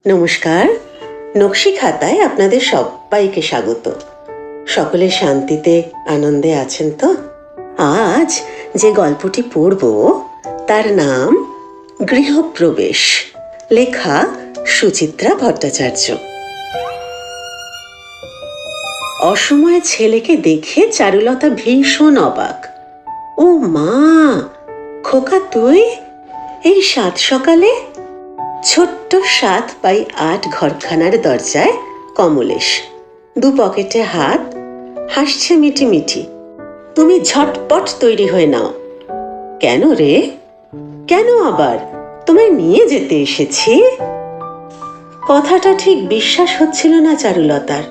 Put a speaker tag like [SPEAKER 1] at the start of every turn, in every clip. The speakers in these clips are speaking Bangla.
[SPEAKER 1] নমস্কার, নকশি খাতায় আপনাদের সবাইকে স্বাগত। সকলে শান্তিতে আনন্দে আছেন তো? আজ যে গল্পটি পড়ব তার নাম গৃহপ্রবেশ, লেখা সুচিত্রা ভট্টাচার্য। অসময়ে ছেলেকে দেখে চারুলতা ভীষণ অবাক। ও মা, খোকা তুই এই সাত সকালে? ছোট্ট 7x8 ঘরখানার দরজায় কমলেশ, দু পকেটে হাত, হাসছে মিটি মিটি। তুমি ঝটপট তৈরি হয়ে নাও। কেন রে? কেন আবার? তোমায় নিয়ে যেতে এসেছি। কথাটা ঠিক বিশ্বাস হচ্ছিল না চারুলতার।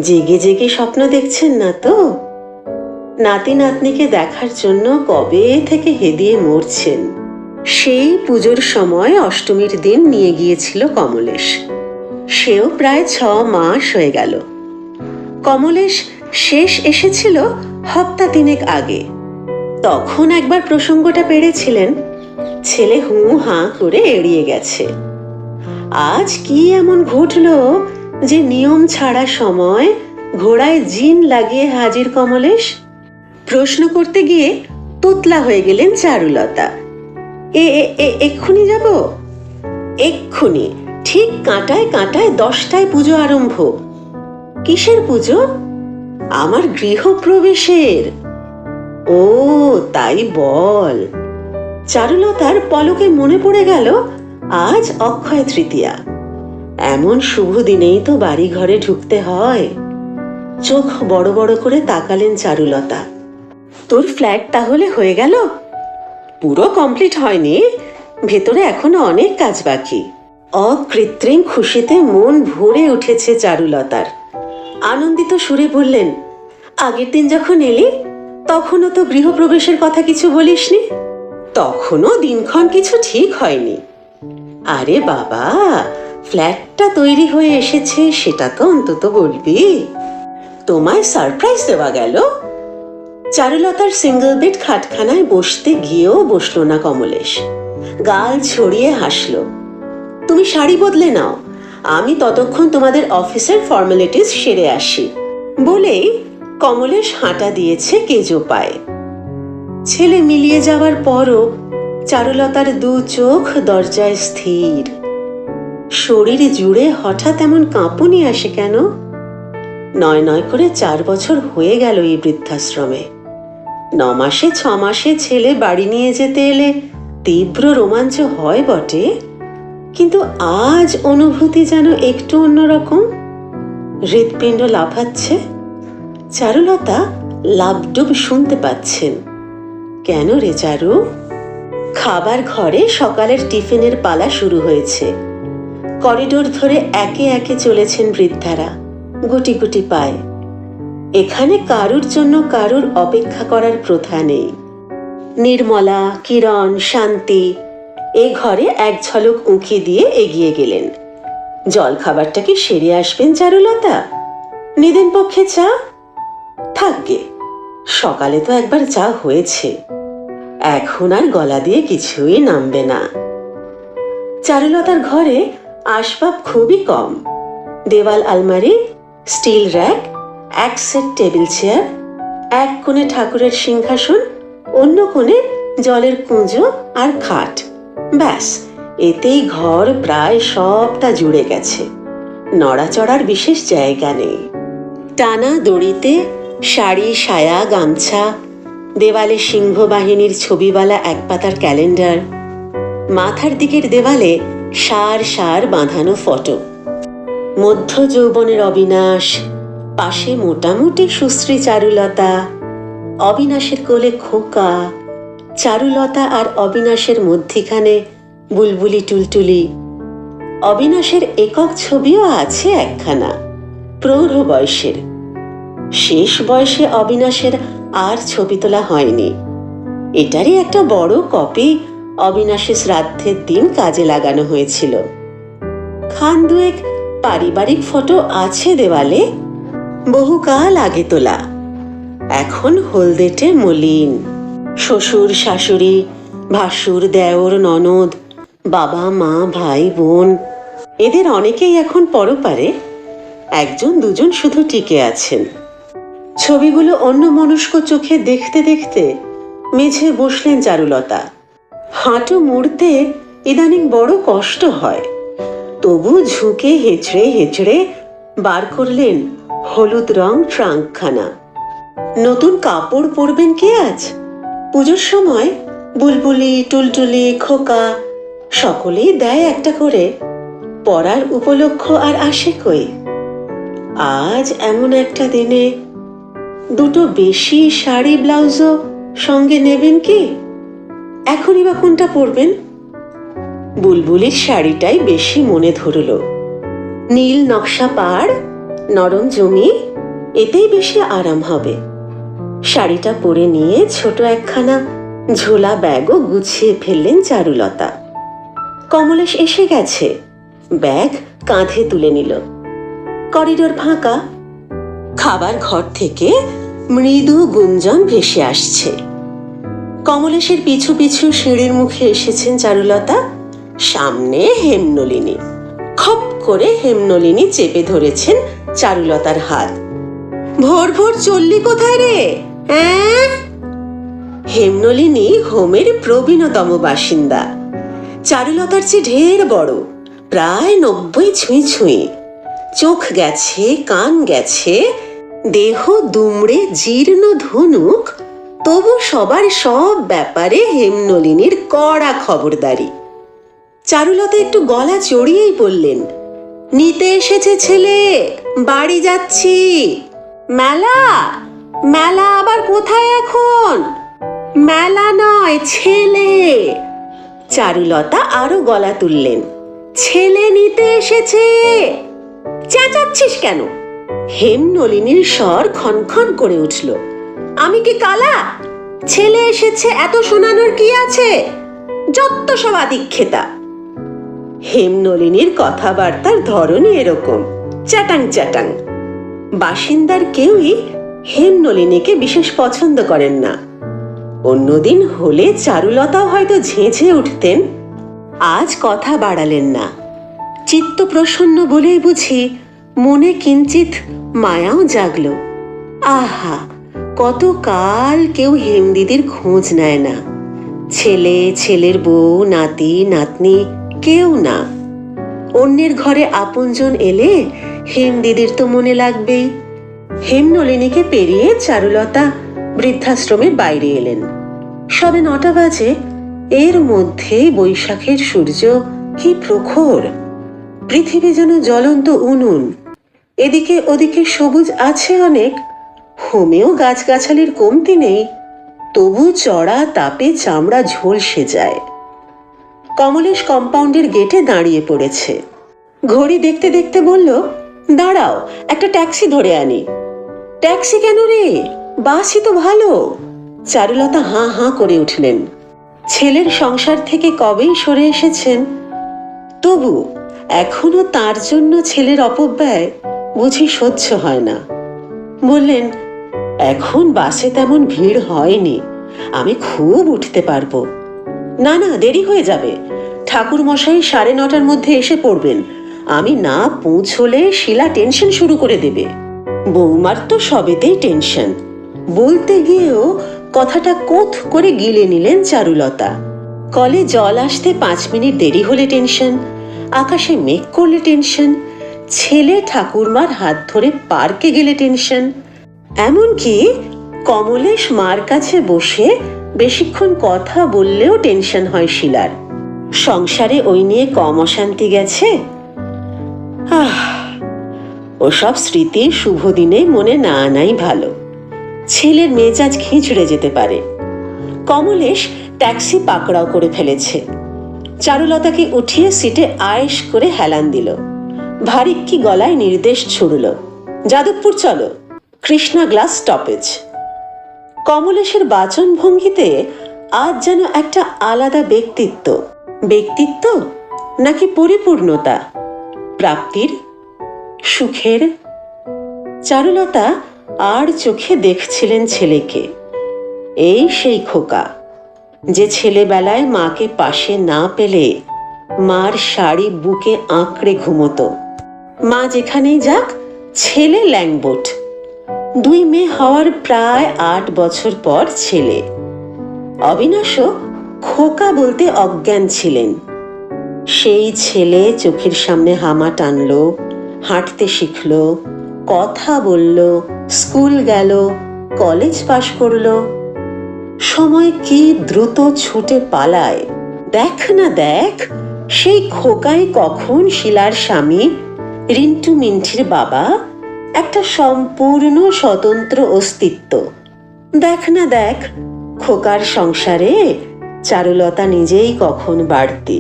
[SPEAKER 1] জেগে জেগে স্বপ্ন দেখছেন না তো? নাতি নাতনিকে দেখার জন্য কবে থেকে হেদিয়ে মরছেন। সেই পুজোর সময় অষ্টমীর দিন নিয়ে গিয়েছিল কমলেশ। সেও প্রায় 6 মাস হয়ে গেল। কমলেশ শেষ এসেছিল হপ্তা 3 আগে। তখন একবার প্রসঙ্গটা পেড়েছিলেন, ছেলে হু হাঁ করে এড়িয়ে গেছে। আজ কি এমন ঘটল যে নিয়ম ছাড়া সময় ঘোড়ায় জিন লাগিয়ে হাজির কমলেশ? প্রশ্ন করতে গিয়ে তোতলা হয়ে গেলেন চারুলতা। এক্ষুনি যাব? এক্ষুনি, ঠিক কাঁটায় কাঁটায় 10টায় পুজো আরম্ভ। কিসের পুজো? আমার গৃহপ্রবেশের। ও তাই বল। চারুলতার পলকে মনে পড়ে গেল আজ অক্ষয় তৃতীয়া। এমন শুভ দিনেই তো বাড়ি ঘরে ঢুকতে হয়। চোখ বড় বড় করে তাকালেন চারুলতা। তোর ফ্ল্যাট তাহলে হয়ে গেল? পুরো কমপ্লিট হয়নি, ভেতরে এখনো অনেক কাজ বাকি। অকৃত্রিম খুশিতে মন ভরে উঠেছে চারুলতার। আনন্দিত সুরে বললেন, আগের দিন যখন এলি তখনও তো গৃহপ্রবেশের কথা কিছু বলিসনি। তখনও দিনক্ষণ কিছু ঠিক হয়নি। আরে বাবা, ফ্ল্যাটটা তৈরি হয়ে এসেছে সেটা তো অন্তত বলবি। তোমায় সারপ্রাইজ দেওয়া গেল। চারুলতার সিঙ্গল বেড খাটখানায় বসতে গিয়েও বসলো না কমলেশ। গাল ছড়িয়ে হাসলো। তুমি শাড়ি বদলে নাও, আমি ততক্ষণ তোমাদের অফিসের ফর্মালিটিস সেরে আসি বলেই কমলেশ হাঁটা দিয়েছে কেজো পায়ে। ছেলে মিলিয়ে যাওয়ার পরও চারুলতার 2 চোখ দরজায় স্থির। শরীর জুড়ে হঠাৎ এমন কাঁপুনি আসে কেন? নয় নয় করে 4 বছর হয়ে গেল এই বৃদ্ধাশ্রমে। 9 মাসে 6 মাসে ছেলে বাড়ি নিয়ে যেতে এলে তীব্র রোমাঞ্চ হয় বটে, কিন্তু আজ অনুভূতি যেন একটু অন্যরকম। হৃৎপিণ্ড লাফাচ্ছে। চারুলতা লাবডুব শুনতে পাচ্ছেন। কেন রে চারু? খাবার ঘরে সকালের টিফিনের পালা শুরু হয়েছে। করিডোর ধরে একে একে চলেছেন বৃদ্ধারা, গুটি গুটি পায়। এখানে কারুর জন্য কারুর অপেক্ষা করার প্রথা নেই। নির্মলা, কিরণ, শান্তি এ ঘরে এক ঝলক উঁকি দিয়ে এগিয়ে গেলেন। জল খাবারটা কি সেরে আসবেন চারুলতা? নিদেন পক্ষে চা? থাকবে, সকালে তো একবার চা হয়েছে, এখন আর গলা দিয়ে কিছুই নামবে না। চারুলতার ঘরে আসবাব খুবই কম। দেওয়াল আলমারি, steel rack, 1 set table chair, এক কোণে ঠাকুরের সিংহাসন, অন্য কোণে জলের কুঁজো আর খাট। ব্যাস, এতেই ঘর প্রায় সবটা জুড়ে গেছে। নড়াচড়ার বিশেষ জায়গা নেই। টানা দড়িতে শাড়ি, সায়া, গামছা, দেওয়ালে সিংহ বাহিনীর ছবিওয়ালা 1 পাতার ক্যালেন্ডার, মাথার দিকের দেওয়ালে সার সার বাঁধানো ফটো। মধ্য যৌবনের অবিনাশ, পাশে মোটামুটি সুশ্রী চারুলতা, অবিনাশের কোলে খোকা, চারুলতা আর অবিনাশের মধ্যিখানে বুলবুলি টুলটুলি। অবিনাশের একক ছবিও আছে একখানা, প্রৌঢ় বয়সের। শেষ বয়সে অবিনাশের আর ছবি তোলা হয়নি। এটারই একটা বড় কপি অবিনাশের শ্রাদ্ধের দিন কাজে লাগানো হয়েছিল। খান 2 পারিবারিক ফটো আছে দেওয়ালে, বহুকাল আগে তোলা, এখন হলদেটে মলিন। শ্বশুর, শাশুড়ি, ভাসুর, দেওর, ননদ, বাবা, মা, ভাই, বোন, এদের অনেকেই এখন পরপারে, একজন দুজন শুধু টিকে আছেন। ছবিগুলো অন্যমনস্ক চোখে দেখতে দেখতে মেঝে বসলেন চারুলতা। হাঁটু মুড়তে ইদানিং বড় কষ্ট হয়, তবু ঝুঁকে হেঁচড়ে হেঁচড়ে বার করলেন হলুদ রং ট্রাঙ্কখানা। নতুন কাপড় পরবেন কি আজ? পুজোর সময় বুলবুলি, টুলটুলি, খোকা সকলেই দেয় একটা করে, পরার উপলক্ষ আর আসে কই। আজ এমন একটা দিনে দুটো বেশি শাড়ি ব্লাউজও সঙ্গে নেবেন কি? এখনই বা কোনটা পরবেন? বুলবুলির শাড়িটাই বেশি মনে ধরল। নীল নকশা পাড়, নরম জমি, এতেই বেশি আরাম হবে। শাড়িটা পরে নিয়ে ছোট একখানা ঝোলা ব্যাগও গুছিয়ে ফেললেন চারুলতা। কমলেশ এসে গেছে, ব্যাগ কাঁধে তুলে নিল। করিডোর ফাঁকা, খাবার ঘর থেকে মৃদু গুঞ্জন ভেসে আসছে। কমলেশের পিছু পিছু সিঁড়ির মুখে এসেছেন চারুলতা। সামনে হেমনলিনী। খপ করে হেমনলিনী চেপে ধরেছেন চারুলতার হাত। ভোর ভোর চললি কোথায় রে? হেমনলিনী হোমের প্রবীণতম বাসিন্দা, চারুলতার চেয়ে ঢের বড়, প্রায় 90 ছুঁই ছুঁই। চোখ গেছে, কান গেছে, দেহ দুমড়ে জীর্ণ ধনুক, তবু সবার সব ব্যাপারে হেমনলিনীর কড়া খবরদারি। চারুলতা একটু গলা চড়িয়েই বললেন, নিতে এসেছে ছেলে, বাড়ি যাচ্ছি। মেলা? মেলা আবার কোথায় এখন? মেলা নয়, ছেলে। চারুলতা আরো গলা তুললেন, ছেলে নিতে এসেছে। চেঁচাচ্ছিস কেন? হেমনলিনীর স্বর খনখন করে উঠল। আমি কি কালা? ছেলে এসেছে এত শোনানোর কি আছে? যত সব আদিক্ষেতা। হেমনলিনীর কথাবার্তার ধরনই এরকম, চ্যাটাং চ্যাটাং। বাসিন্দার কেউই হেমনলিনীকে বিশেষ পছন্দ করেন না। অন্যদিন হলে চারুলতাও হয়তো ঝেঁঝে উঠতেন, আজ কথা বাড়ালেন না। চিত্ত প্রসন্ন বলেই বুঝি মনে কিঞ্চিত মায়াও জাগল। আহা, কত কাল কেউ হেমদিদির খোঁজ নেয় না। ছেলে, ছেলের বউ, নাতি, নাতনি কেউ না। অন্যের ঘরে আপনজন এলে হেমদিদির তো মনে লাগবেই। হেমনলিনীকে পেরিয়ে চারুলতা বৃদ্ধাশ্রমের বাইরে এলেন। সবে 9টা বাজে। এর মধ্যেই বৈশাখের সূর্য কি প্রখর! পৃথিবী যেন জ্বলন্ত উনুন। এদিকে ওদিকে সবুজ আছে অনেক, হোমেও গাছগাছালির কমতি নেই, তবু চড়া তাপে চামড়া ঝলসে যায়। কমলেশ কম্পাউন্ডের গেটে দাঁড়িয়ে পড়েছে। ঘড়ি দেখতে দেখতে বলল, দাঁড়াও, একটা ট্যাক্সি ধরে আনি। ট্যাক্সি কেন রে? বাসই তো ভালো। চারুলতা হাঁ হাঁ করে উঠলেন। ছেলের সংসার থেকে কবেই সরে এসেছেন, তবু এখনো তার জন্য ছেলের অপব্যয় বুঝি সহ্য হয় না। বললেন, এখন বাসে তেমন ভিড় হয়নি, আমি খুব উঠতে পারবো। না না, দেরি হয়ে যাবে। ঠাকুর মশাই 9:30টার মধ্যে এসে পড়বেন। আমি না পৌঁছলে শিলা টেনশন শুরু করে দেবে। বৌমার তো সবেতেই টেনশন। বলতে গিয়েও কথাটা কোথ করে গিলে নিলেন চারুলতা। কলে জল আসতে 5 মিনিট দেরি হলে টেনশন, আকাশে মেঘ করলে টেনশন, ছেলে ঠাকুরমার হাত ধরে পার্কে গেলে টেনশন, এমনকি কমলেশ মার কাছে বসে বেশিক্ষণ কথা বললেও টেনশন হয় শিলার। সংসারে ওই নিয়ে কম অশান্তি গেছে? ওসব স্মৃতি শুভ দিনে মনে না আনাই ভালো। ছেলের মেজাজ খিঁচড়ে যেতে পারে। কমলেশ ট্যাক্সি পাকড়াও করে ফেলেছে। চারুলতাকে উঠিয়ে সিটে আয়েশ করে হেলান দিল। ভারিক্কি গলায় নির্দেশ ছুড়ল, যাদবপুর চলো, কৃষ্ণা গ্লাস স্টপেজ। কমলেশের বাচন ভঙ্গিতে আজ যেন একটা আলাদা ব্যক্তিত্ব। ব্যক্তিত্ব নাকি পরিপূর্ণতা, প্রাপ্তির, সুখের? চারুলতা আর চোখে দেখছিলেন ছেলেকে। এই সেই খোকা, যে ছেলেবেলায় মাকে পাশে না পেলে মার শাড়ি বুকে আঁকড়ে ঘুমোতো। মা যেখানেই যাক, ছেলে ল্যাংবোট। 2 মেয়ে হওয়ার প্রায় 8 বছর পর ছেলে। অবিনাশও খোকা বলতে অজ্ঞান ছিলেন। সেই ছেলে চোখের সামনে হামা টানল, হাঁটতে শিখল, কথা বলল, স্কুল গেল, কলেজ পাশ করল। সময় কি দ্রুত ছুটে পালায়। দেখ না দেখ, সেই খোকাই কখন শিলার স্বামী, রিন্টু মিন্টির বাবা, একটা সম্পূর্ণ স্বতন্ত্র অস্তিত্ব। দেখ না দেখ, খোকার সংসারে চারুলতা নিজেই কখন বাড়তি,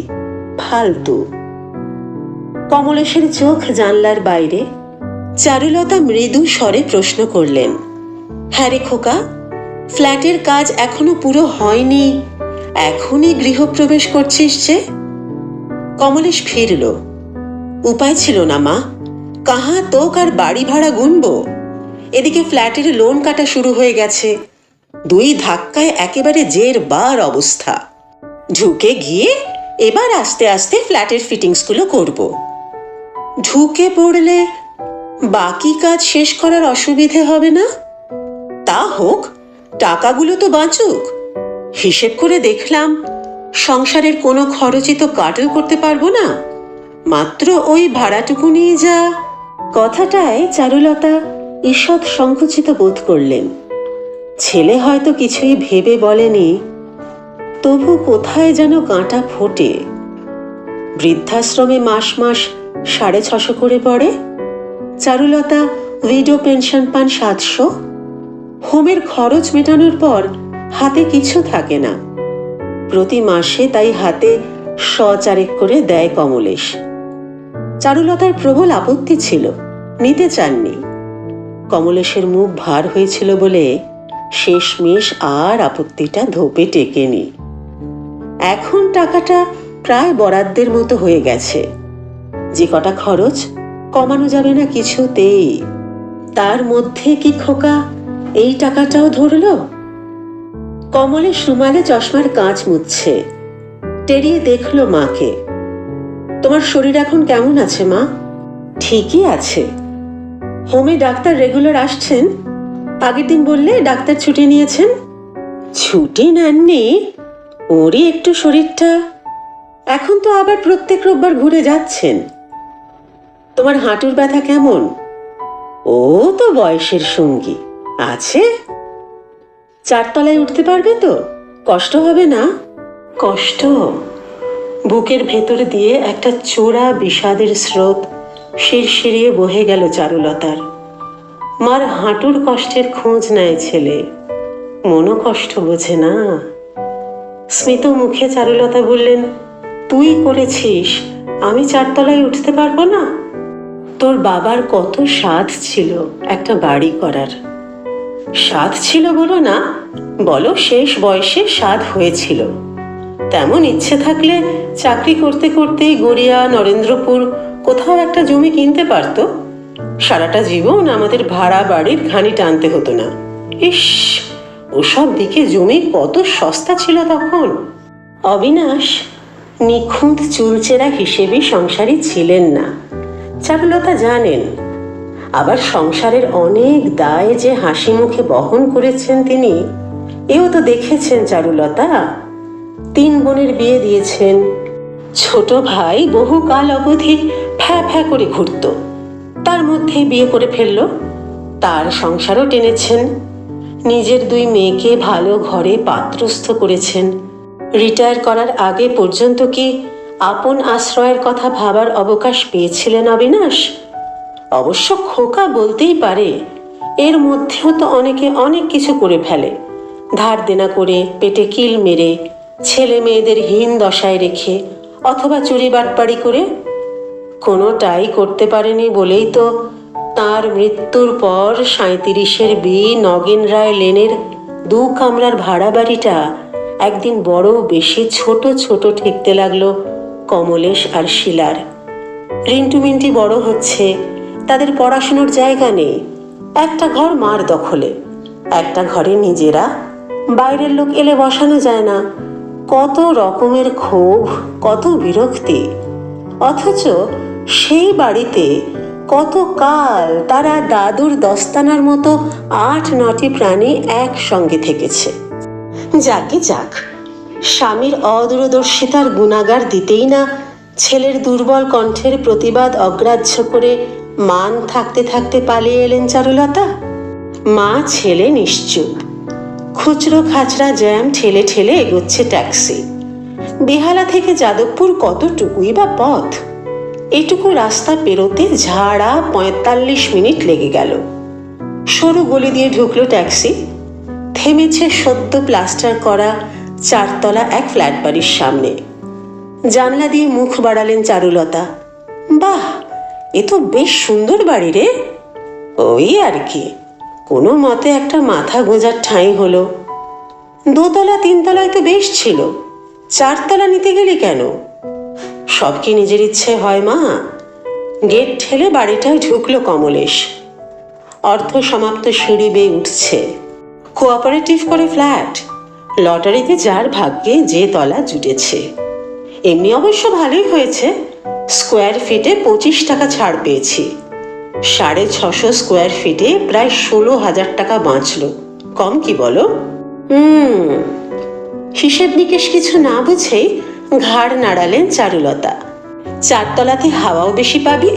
[SPEAKER 1] ফালতু। কমলেশের চোখ জানলার বাইরে। চারুলতা মৃদু স্বরে প্রশ্ন করলেন, হ্যাঁ রে খোকা, ফ্ল্যাটের কাজ এখনো পুরো হয়নি, এখনই গৃহপ্রবেশ করছিস যে? কমলেশ ফিরল। উপায় ছিল না মা, কাহা তোক আর বাড়ি ভাড়া গুনবো। এদিকে ফ্ল্যাটের লোন কাটা শুরু হয়ে গেছে। 2 ধাক্কায় একেবারে জের বার অবস্থা। ঢুকে গিয়ে এবার আস্তে আস্তে ফ্ল্যাটের ফিটিংসগুলো করব। ঢুকে পড়লে বাকি কাজ শেষ করার অসুবিধে হবে না? তা হোক, টাকাগুলো তো বাঁচুক। হিসেব করে দেখলাম, সংসারের কোনো খরচই তো কাটল করতে পারবো না, মাত্র ওই ভাড়াটুকু নিয়ে যা। কথাটায় চারুলতা ঈষৎ সংকুচিত বোধ করলেন। ছেলে হয়তো কিছুই ভেবে বলেনি, তবু কোথায় যেন কাঁটা ফোটে। বৃদ্ধাশ্রমে মাস মাস 650 করে পড়ে। চারুলতা উইডো পেনশন পান 700। হোমের খরচ মেটানোর পর হাতে কিছু থাকে না। প্রতি মাসে তাই হাতে 100 করে দেয় কমলেশ। চারুলতার প্রবল আপত্তি ছিল, নিতে চাননি। কমলেশের মুখ ভার হয়েছিল বলে শেষমেশ আর আপত্তিটা ধোপে টেকেনি। এখন টাকাটা প্রায় বরাদ্দের মতো হয়ে গেছে। যে কটা খরচ কমানো যাবে না কিছুতেই। তার মধ্যে কি খোকা এই টাকাটাও ধরল? কমলেশ রুমালে চশমার কাঁচ মুছছে। টেরিয়ে দেখলো মাকে। তোমার শরীর এখন কেমন আছে মা? ঠিকই আছে। হোমে ডাক্তার রেগুলার আসছেন? আগের দিন বললে ডাক্তার ছুটি নিয়েছেন। ছুটি নেননি, ওরই একটু শরীরটা। এখন তো আবার প্রত্যেক রোববার ঘুরে যাচ্ছেন। তোমার হাঁটুর ব্যথা কেমন? ও তো বয়সের সঙ্গী, আছে। 4 তলায় উঠতে পারবে তো? কষ্ট হবে না? কষ্ট? বুকের ভেতর দিয়ে একটা চোরা বিষাদের স্রোত শিরশিরিয়ে বহে গেল চারুলতার। মার হাঁটুর কষ্টের খোঁজ নেয় ছেলে, মনো কষ্ট বোঝে না। স্মিত মুখে চারুলতা বললেন, তুই করেছিস, আমি 4 তলায় উঠতে পারবো না? তোর বাবার কত সাধ ছিল একটা বাড়ি করার। সাধ ছিল বলো না, বলো শেষ বয়সে সাধ হয়েছিল। তেমন ইচ্ছে থাকলে চাকরি করতে করতেই গড়িয়া, নরেন্দ্রপুর কোথাও একটা জমি কিনতে পারত। সারাটা জীবন আমাদের ভাড়া বাড়ির ঘানি টানতে হতো না। ইস, ওসব দিকে জমি কত সস্তা ছিল তখন। অবিনাশ নিখুঁত চুলচেরা হিসেবে সংসারী ছিলেন না, চারুলতা জানেন। আবার সংসারের অনেক দায় যে হাসি মুখে বহন করেছেন তিনি, এও তো দেখেছেন চারুলতা। 3 বোনের বিয়ে দিয়েছেন। ছোট ভাই বহুকাল অবধি ফ্যা ফ্যা করে ঘুরত, তার মধ্যেই বিয়ে করে ফেলল। তার সংসারও টেনেছেন। নিজের 2 মেয়েকে ভালো ঘরে পাত্রস্থ করেছেন। রিটায়ার করার আগে পর্যন্ত কি আপন আশ্রয়ের কথা ভাবার অবকাশ পেয়েছিলেন অবিনাশ? অবশ্য খোকা বলতেই পারে, এর মধ্যেও তো অনেকে অনেক কিছু করে ফেলে। ধার দেনা করে, পেটে কিল মেরে, ছেলে মেয়েদের হীন দশায় রেখে, অথবা চুরি বাটপাড়ি করে। কোনোটাই করতে পারেনি বলেই তো তার মৃত্যুর পর 37-এর নগেন রায় লেনের 2 কামরার ভাড়া বাড়িটা একদিন বড় বেশি ছোট ছোট ঠেকতে লাগলো কমলেশ আর শিলার। রিন্টু মিন্টি বড় হচ্ছে, তাদের পড়াশুনোর জায়গা নেই। একটা ঘর মার দখলে, একটা ঘরে নিজেরা, বাইরের লোক এলে বসানো যায় না। কত রকমের ক্ষোভ, কত বিরক্তি, অথচ সেই বাড়িতে কত কাল তারা দাদুর দস্তানার মতো ৮-৯টি প্রাণী একসঙ্গে থেকেছে। যাকে যাক, স্বামীর অদূরদর্শিতার গুণাগার দিতেই না ছেলের দুর্বল কণ্ঠের প্রতিবাদ অগ্রাহ্য করে মান থাকতে থাকতে পালিয়ে এলেন চারুলতা। মা ছেলে নিশ্চুপ। খুচরো খাচরা জ্যাম ঠেলে ঠেলে এগোচ্ছে ট্যাক্সি। বেহালা থেকে যাদবপুর কতটুকুই বা পথ। এটুকু রাস্তা পেরোতে ঝাড়া ৪৫ মিনিট লেগে গেল। সরু গলি দিয়ে ঢুকলো ট্যাক্সি। থেমেছে সদ্য প্লাস্টার করা ৪তলা এক ফ্ল্যাট বাড়ির সামনে। জানলা দিয়ে মুখ বাড়ালেন চারুলতা। বাহ, এ তো বেশ সুন্দর বাড়ি রে। ওই আর কি, কোনো মতে একটা মাথা গোঁজার ঠাঁই হলো। ২তলা ৩তলায় তো বেশ ছিল, ৪তলা নিতে গেলি কেন? সব কি নিজের ইচ্ছে হয় মা? গেট ঠেলে বাড়িটায় ঢুকলো কমলেশ। অর্ধ সমাপ্ত সিঁড়ি বেয়ে উঠছে। কোঅপারেটিভ করে ফ্ল্যাট, লটারিতে যার ভাগ্যে যে তলা জুটেছে। এমনি অবশ্য ভালোই হয়েছে, স্কোয়ার ফিটে ২৫ টাকা ছাড় পেয়েছি। ৬৫০ স্কোয়ার ফিটে প্রায় ১৬,০০০ টাকা বাঁচল। কম কি বলো? হিসেব নিকেশ কিছু না বুঝেই ঘাড় নাড়ালেন চারুলতা। ৪তলাতে হাওয়াও বেশি পাবি,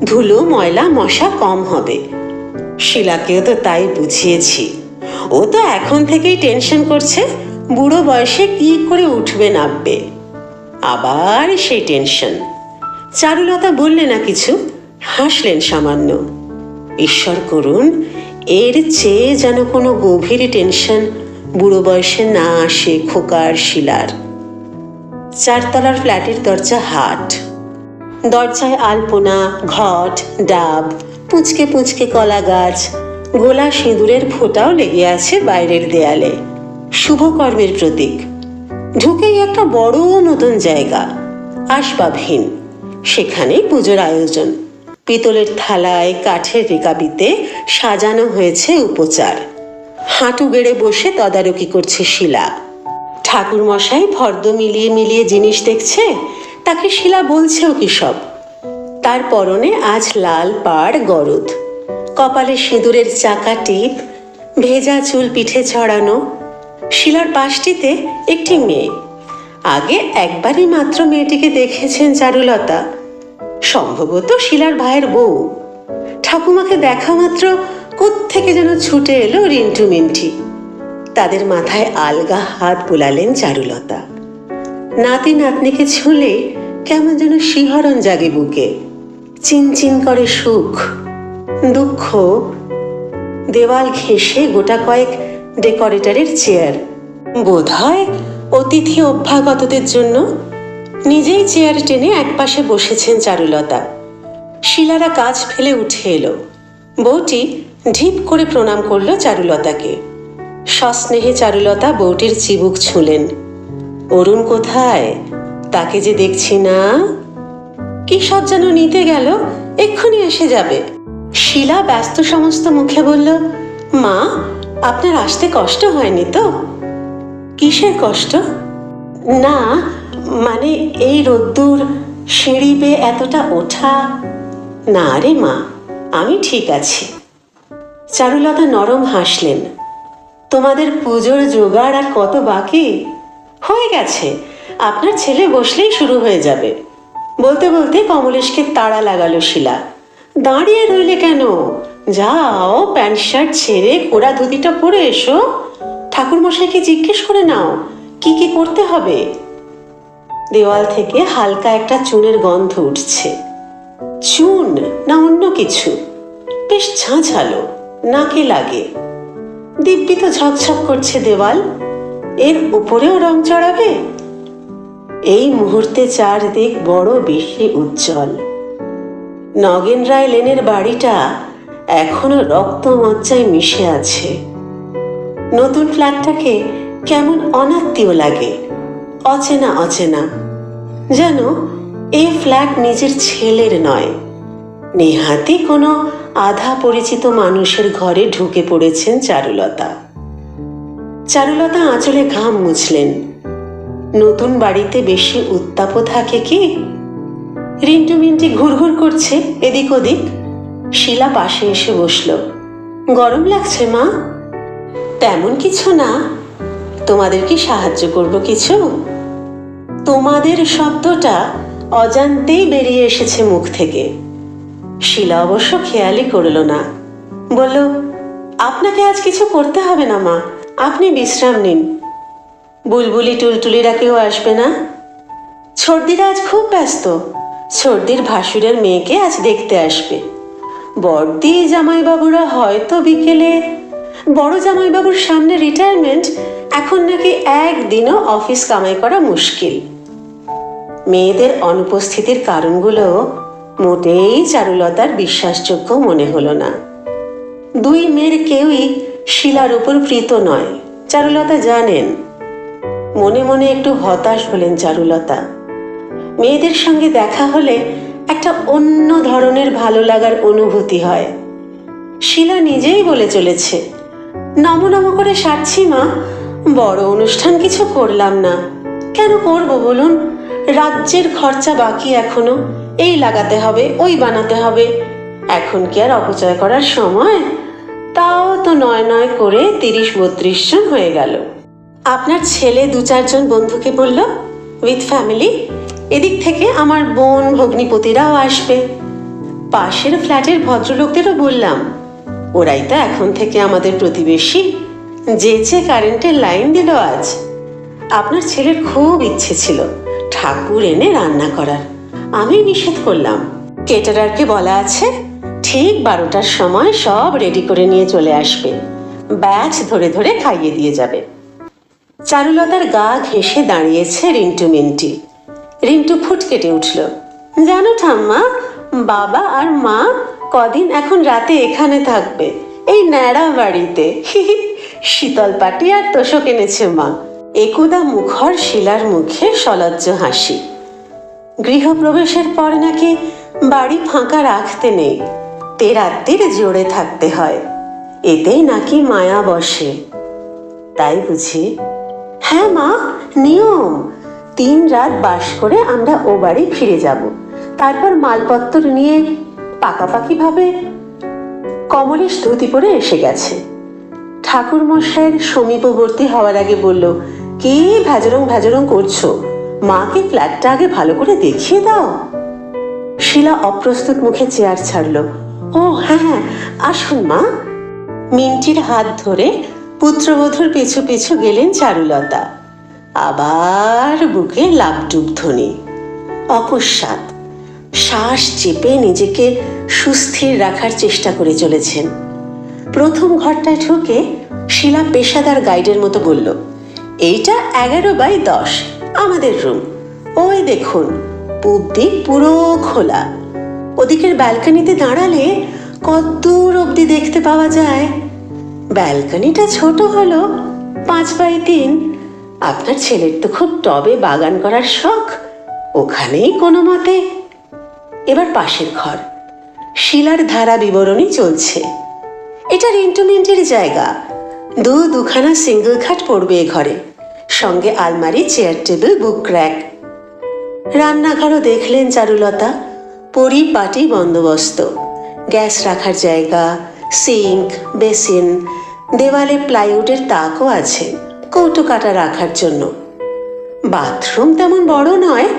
[SPEAKER 1] ধুলো ময়লা মশা কম হবে। শিলাকেও তো তাই বুঝিয়েছি। ও তো এখন থেকেই টেনশন করছে বুড়ো বয়সে কি করে উঠবে নামবে। আবার সেই টেনশন। চারুলতা বললে না কিছু, হাসলেন সামান্য। ঈশ্বর করুন এর চেয়ে যেন কোনো গভীর টেনশন বুড়ো বয়সে না আসে খোকার শিলার। ৪তলার ফ্ল্যাটের দরজা হাট। দরজায় আলপনা, ঘট, ডাব, পুঁচকে পুঁচকে কলা গাছ, গোলা সিঁদুরের ফোঁটাও লেগে আছে বাইরের দেয়ালে। শুভকর্মের প্রতীক। ঢুকেই একটা বড় নতুন জায়গা, আসবাবহীন। সেখানেই পুজোর আয়োজন। পিতলের থালায় কাঠের রেকাবিতে সাজানো হয়েছে উপচার। হাঁটু গেড়ে বসে তদারকি করছে শিলা। ঠাকুর মশাই ফর্দ মিলিয়ে মিলিয়ে জিনিস দেখছে, তাকে শিলা বলছেও কি সব। তার পরনে আজ লাল পাড় গরদ, কপালে সিঁদুরের চাকা টিপ, ভেজা চুল পিঠে ছড়ানো। শিলার পাশটিতে একটি মেয়ে। আগে একবারই মাত্র মেয়েটিকে দেখেছেন চারুলতা, সম্ভবত শিলার ভাইয়ের বউ। ঠাকুমাকে দেখা মাত্র কোত্থেকে যেন ছুটে এলো রিন্টু মিন্টি। তাদের মাথায় আলগা হাত বুলালেন চারুলতা। নাতি নাতনিকে ছুঁলে কেমন যেন শিহরণ জাগে বুকে। চিনচিন করে সুখ, দুঃখ। দেওয়াল ঘেঁষে গোটা কয়েক ডেকোরেটরের চেয়ার, বোধহয় অতিথি অভ্যাগতদের জন্য। নিজেই চেয়ার টেনে একপাশে বসেছেন চারুলতা। শিলারা কাজ ফেলে উঠে এলো। বউটি ঢিপ করে প্রণাম করল চারুলতাকে। সস্নেহে চারুলতা বউটির চিবুক ছুঁলেন। অরুণ কোথায়? তাকে যে দেখছি না। কি সব যেন নিতে গেল, এক্ষুনি এসে যাবে। শিলা ব্যস্ত সমস্ত মুখে বলল, মা, আপনার আসতে কষ্ট হয়নি তো? কিসের কষ্ট? না, মানে এই রোদ্দুর, সিঁড়ি বেয়ে এতটা ওঠা। না রে মা, আমি ঠিক আছি। চারুলতা নরম হাসলেন। তোমাদের পুজোর জোগাড় আর কত বাকি? হয়ে গেছে, আপনার ছেলে বসলেই শুরু হয়ে যাবে। বলতে বলতে কমলেশকে তাড়া লাগালো শিলা। দাঁড়িয়ে রইলে কেন? যাও, প্যান্ট শার্ট ছেড়ে কোড়া ধুতিটা পরে এসো। ঠাকুরমশাইকে জিজ্ঞেস করে নাও কি কি করতে হবে। দেওয়াল থেকে হালকা একটা চুনের গন্ধ উঠছে। চুন না অন্য কিছু? বেশ ঝাঁঝালো, নাকে লাগে। দিব্যি তো ঝকঝক করছে দেওয়াল, এর উপরেও রং চড়াবে? এই মুহূর্তে চারদিক বড় বেশি উজ্জ্বল। নগেন রায় লেনের বাড়িটা এখনো রক্তমজ্জায় মিশে আছে। নতুন ফ্ল্যাটটাকে কেমন অনাত্মীয় লাগে, অচেনা অচেনা। যেন এই ফ্ল্যাট নিজের ছেলের নয়, নেহাতি কোনো আধা পরিচিত মানুষের ঘরে ঢুকে পড়েছেন চারুলতা। চারুলতা আঁচলে ঘাম মুছলেন। নতুন বাড়িতে বেশি উত্তাপও থাকে কি? রিন্টু মিন্টি ঘুরঘুর করছে এদিক ওদিক। শিলা পাশে এসে বসল। গরম লাগছে মা? তেমন কিছু না। তোমাদের কি সাহায্য করব কিছু? তোমাদের শব্দটা অজান্তেই বেরিয়ে এসেছে মুখ থেকে। শিলা অবশ্য খেয়ালই করল না। বলল, আপনাকে আজ কিছু করতে হবে না মা, আপনি বিশ্রাম নিন। বুলবুলি টুলটুলিরা কেউ আসবে না? ছর্দিরা আজ খুব ব্যস্ত। ছর্দির ভাসুরের মেয়েকে আজ দেখতে আসবে। বড়দি জামাইবাবুরা হয়তো বিকেলে। বড় জামাইবাবুর সামনে রিটায়ারমেন্ট, এখন নাকি একদিনও অফিস কামাই করা মুশকিল। মেয়েদের অনুপস্থিতির কারণগুলো মোটেই চারুলতার বিশ্বাসযোগ্য মনে হলো না। দুই মেয়ের কেউই শিলার উপর প্রীত নয়, চারুলতা জানেন। মনে মনে একটু হতাশ হলেন চারুলতা। মেয়েদের সঙ্গে দেখা হলে একটা অন্য ধরনের ভালো লাগার অনুভূতি হয়। শিলা নিজেই বলে চলেছে, নমো নমো করে সারছি মা, বড় অনুষ্ঠান কিছু করলাম না। কেন করব বলুন? রাজ্যের খরচা বাকি এখনো, এই লাগাতে হবে, ওই বানাতে হবে। এখন কি আর অপচয় করার সময়? তাও তো নয় নয় করে ৩০-৩২ জন হয়ে গেল। আপনার ছেলে ২-৪ জন বন্ধুকে বলল, উইথ ফ্যামিলি। এদিক থেকে আমার বোন ভগ্নিপতিরাও আসবে। পাশের ফ্ল্যাটের ভদ্রলোকদেরও বললাম, ওরাই তো এখন থেকে আমাদের প্রতিবেশী। যেচে কারেন্টের লাইন দিল আজ। আপনার ছেলের খুব ইচ্ছে ছিল ঠাকুর এনে রান্না করার। আমি নিষেধ করলাম। কেটারারকে বলা আছে ঠিক 12টার সময় সব রেডি করে নিয়ে চলে আসবে। ব্যাচ ধরে ধরে খাইয়ে দিয়ে যাবে। চারুলতার গা ঘেঁষে দাঁড়িয়েছে রিন্টু মিন্টি। রিন্টু ফুট কেটে উঠল। জানো ঠাম্মা, বাবা আর মা কদিন এখন রাতে এখানে থাকবে, এই ন্যাড়া বাড়িতে। শীতল পাটি আর তোষক এনেছে মা। একুদা মুখর শিলার মুখে সলজ্জ হাসি। গৃহপ্রবেশের পর নাকি বাড়ি ফাঁকা রাখতে নেই, তেরাত্রির জোরে থাকতে হয়, এতেই নাকি মায়া বসে। তাই বুঝি? হ্যাঁ মা, নিয়ম। 3 রাত বাস করে আমরা ও বাড়ি ফিরে যাব, তারপর মালপত্র নিয়ে পাকাপাকি ভাবে। কমলেশ ধুতি পরে এসে গেছে। ঠাকুর মশাইয়ের সমীপবর্তী হওয়ার আগে বলল, কি ভেজরং ভেজরং করছো? মাকে ফ্ল্যাটটা আগে ভালো করে দেখিয়ে দাও। শিলা অপ্রস্তুত মুখে চেয়ার ছাড়ল। ও হ্যাঁ, আসুন মা। মিন্টির হাত ধরে পুত্রবধূর পিছু পিছু গেলেন চারুলতা। আবার বুকে লাভডুব ধ্বনি। অকস্মাৎ শ্বাস চেপে নিজেকে সুস্থির রাখার চেষ্টা করে চলেছেন। প্রথম ঘরটায় ঢুকে শিলা পেশাদার গাইডের মতো বলল, এইটা 11x10 আমাদের রুম। ওই দেখুন, পূব দিক পুরো খোলা। ওদিকের ব্যালকনিতে দাঁড়ালে কতদূর অবধি দেখতে পাওয়া যায়। ব্যালকনিটা ছোট হলো, 5x3। আপনার ছেলের তো খুব টবে বাগান করার শখ, ওখানেই কোনো মতে। এবার পাশের ঘর। শিলার ধারা বিবরণী চলছে। এটা রিন্টু মিন্টির জায়গা। দুখানা সিঙ্গল খাট পড়বে এ ঘরে, সঙ্গে আলমারি, চেয়ার টেবিল, বুক র্যাক। রান্নাঘরও দেখলেন চারুলতা, পরিপাটি বন্দোবস্ত। গ্যাস রাখার জায়গা, সিঙ্ক, বেসিন, দেওয়ালে প্লাইউডের তাকও আছে কৌটো কাটা রাখার জন্য। বাথরুম তেমন বড় নয়,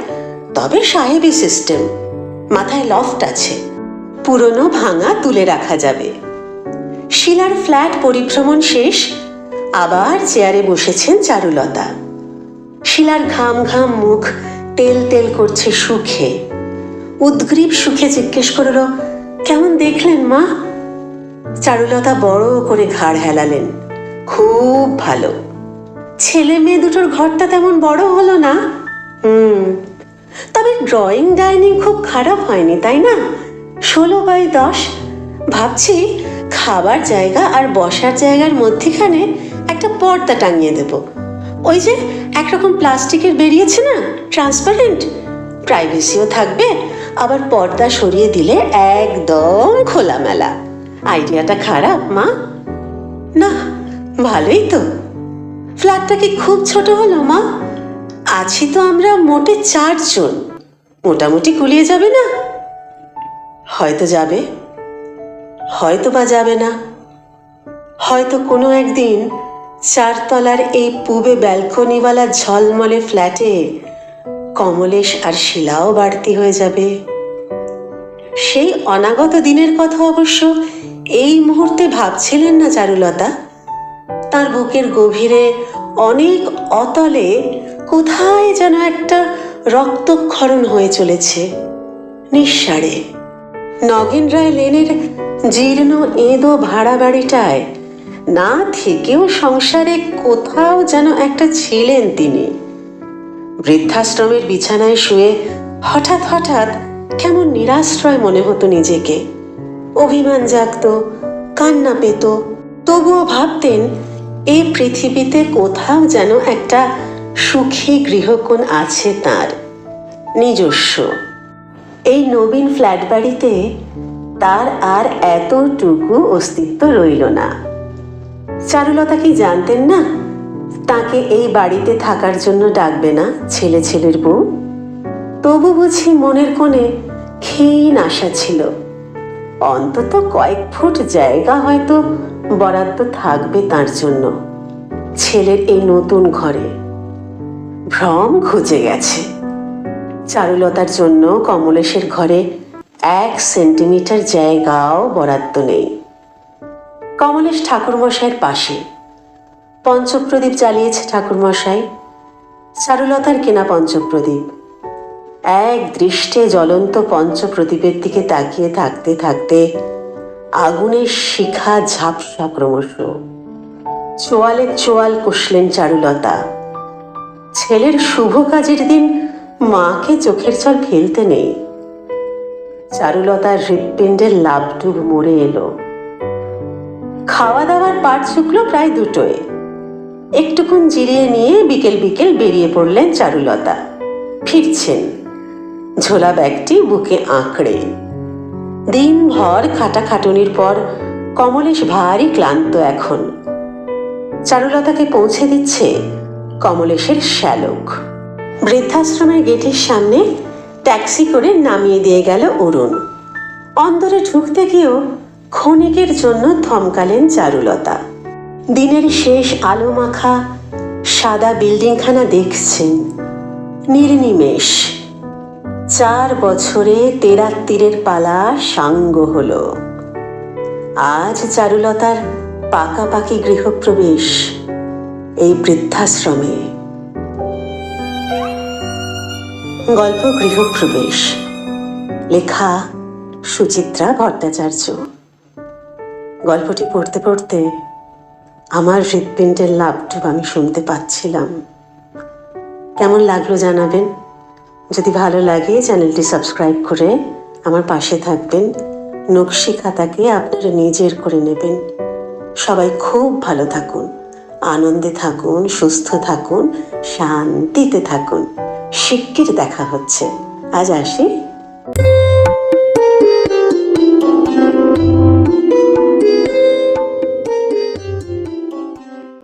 [SPEAKER 1] তবে সাহেবি সিস্টেম। মাথায় লফট আছে, পুরনো ভাঙা তুলে রাখা যাবে। শিলার ফ্ল্যাট পরিভ্রমণ শেষ। আবার চেয়ারে বসেছেন চারুলতা। শিলার ঘাম ঘাম মুখ তেল তেল করছে সুখে। উদ্গ্রীব সুখে জিজ্ঞেস করল, কেমন দেখলেন মা? চারুলতা বড় করে ঘাড় হেলালেন। খুব ভালো। ছেলে মেয়ে দুটোর ঘরটা তেমন বড় হলো না। তবে ড্রয়িং ডাইনিং খুব খারাপ হয়নি, তাই না? 16x10। ভাবছি খাবার জায়গা আর বসার জায়গার মধ্যিখানে একটা পর্দা টাঙিয়ে দেব। ওই যে একরকম প্লাস্টিকের বেরিয়েছে না, ট্রান্সপারেন্ট। প্রাইভেসিও থাকবে, আবার পর্দা সরিয়ে দিলে একদম খোলামেলা। আইডিয়াটা খারাপ মা? না, ভালোই তো। ফ্ল্যাটটা কি খুব ছোট হলো মা? আছি তো আমরা মোটে 4 জন, মোটামুটি কুলিয়ে যাবে না? হয়তো যাবে, হয়তো বা যাবে না। হয়তো কোনো একদিন 4 তলার এই পূবে ব্যালকনিওয়ালা ঝলমলে ফ্ল্যাটে কমলেশ আর শিলাও বাড়তি হয়ে যাবে। সেই অনাগত দিনের কথা অবশ্য এই মুহূর্তে ভাবছিলেন না চারুলতা। তার বুকের গভীরে অনেক অতলে কোথায় যেন একটা রক্তক্ষরণ হয়ে চলেছে নিঃসাড়ে। নগেন রায় লেনের জীর্ণ এঁদো ভাড়া বাড়িটায় না থেকেও সংসারে কোথাও যেন একটা ছিলেন তিনি। বৃদ্ধাশ্রমের বিছানায় শুয়ে হঠাৎ হঠাৎ কেমন নিরাশ্রয় মনে হতো নিজেকে। অভিমান জাগত, কান্না পেত, তবুও ভাবতেন এই পৃথিবীতে কোথাও যেন একটা সুখী গৃহকোণ আছে তার, নিজস্ব। এই নবীন ফ্ল্যাট বাড়িতে তার আর এতটুকু অস্তিত্ব রইল না। চারুলতা কি জানতেন না তাকে এই বাড়িতে থাকার জন্য ডাকবে না ছেলে ছেলের বউ? তবু বুঝি মনের কোণে ক্ষীণ আশা ছিল, অন্তত কয়েক ফুট জায়গা হয়তো বরাদ্দ থাকবে তার জন্য ছেলের এই নতুন ঘরে। ভ্রম ঘুচে গেছে। চারুলতার জন্য কমলেশের ঘরে 1 সেন্টিমিটার জায়গাও বরাদ্দ নেই। কমলেশ ঠাকুরমশাইয়ের পাশে পঞ্চপ্রদীপ জ্বালিয়েছে ঠাকুরমশাই, চারুলতার কেনা পঞ্চপ্রদীপ। এক দৃষ্টে জ্বলন্ত পঞ্চপ্রদীপের দিকে তাকিয়ে থাকতে থাকতে আগুনের শিখা ঝাপসা ক্রমশ। চোয়ালে চোয়াল কষলেন চারুলতা। ছেলের শুভ কাজের দিন মাকে চোখের জল ফেলতে নেই। চারুলতার হৃৎপিণ্ডের লাভডুব মরে এলো। খাওয়া দাওয়ার পাট চুকলো প্রায় 2টোয়। একটুক্ষণ জিরিয়ে নিয়ে বিকেল বিকেল বেরিয়ে পড়লেন চারুলতা। ফিরছেন ঝোলা ব্যাগটি বুকে আঁকড়ে। দিনভর খাটাখাটুনির পর কমলেশ ভারী ক্লান্ত এখন। চারুলতাকে পৌঁছে দিচ্ছে কমলেশের শ্যালক। বৃদ্ধাশ্রমের গেটের সামনে ট্যাক্সি করে নামিয়ে দিয়ে গেল অরুণ। অন্দরে ঢুকতে গিয়েও ক্ষণিকের জন্য থমকালেন চারুলতা। দিনের শেষ আলো মাখা সাদা বিল্ডিংখানা দেখছেন নির্নিমেষ। 4 বছরে তেরাত্তিরের পালা সাঙ্গ হলো। আজ চারুলতার পাকাপাকি গৃহপ্রবেশ এই বৃদ্ধাশ্রমে। গল্প গৃহপ্রবেশ, লেখা সুচিত্রা ভট্টাচার্য। গল্পটি পড়তে পড়তে আমার হৃৎপিণ্ডের লাভটুক আমি শুনতে পাচ্ছিলাম। কেমন লাগলো জানাবেন। যদি ভালো লাগে চ্যানেলটি সাবস্ক্রাইব করে আমার পাশে থাকবেন। নকশি খাতাকে আপনারা নিজের করে নেবেন। সবাই খুব ভালো থাকুন, আনন্দে থাকুন, সুস্থ থাকুন, শান্তিতে থাকুন। শিগগির দেখা হচ্ছে। আজ আসি।